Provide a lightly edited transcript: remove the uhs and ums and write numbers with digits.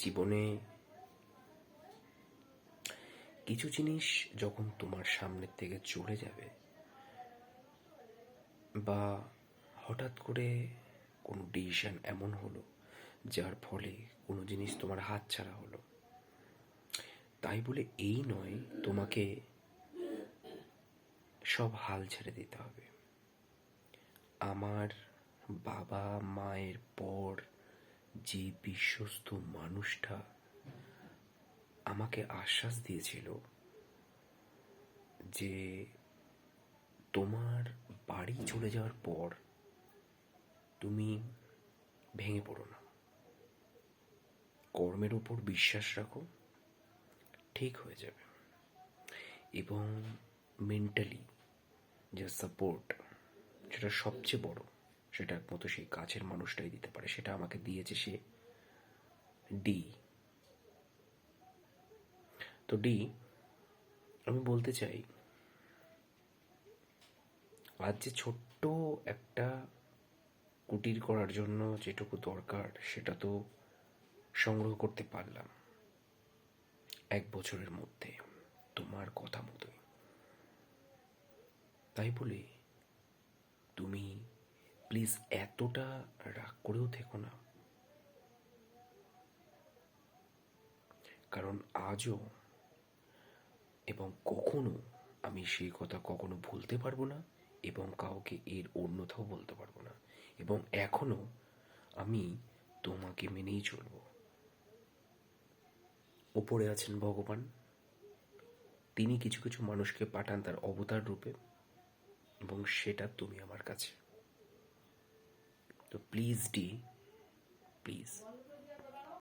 জীবনে কিছু জিনিস যখন তোমার সামনের থেকে চলে যাবে, বা হঠাৎ করে কোনো ডিসিশন এমন হলো যার ফলে কোনো জিনিস তোমার হাতছাড়া হলো, তাই বলে এই নয় তোমাকে সব হাল ছেড়ে দিতে হবে। আমার বাবা মায়ের পর যে বিশ্বস্ত মানুষটা আমাকে আশ্বাস দিয়েছিল যে তোমার বাড়ি চলে যাওয়ার পর তুমি ভেঙে পড়ো না, কর্মের উপর বিশ্বাস রাখো, ঠিক হয়ে যাবে। এবং মেন্টালি যে সাপোর্ট, সেটা সবচেয়ে বড়, সেটা একমাত্র সেই কাছের মানুষটাই দিতে পারে। সেটা আমাকে দিয়েছে সে ডি। তো ডি, আমি বলতে চাই, আজ যে ছোট্ট একটা কুটির করার জন্য যেটুকু দরকার সেটা তো সংগ্রহ করতে পারলাম 1 বছরের মধ্যে, তোমার কথা মতোই। তাই বলে তুমি প্লিজ এতটা রাগ করেও থেকো না, কারণ আজও এবং কখনো আমি সেই কথা কখনো ভুলতে পারবো না, এবং কাউকে এর অন্যথাও বলতে পারবো না। এবং এখনো আমি তোমাকে মেনেই চলবো। ওপরে আছেন ভগবান, তিনি কিছু কিছু মানুষকে পাঠান তার অবতার রূপে, এবং সেটা তুমি আমার কাছে। তো প্লিজ ডি, প্লিজ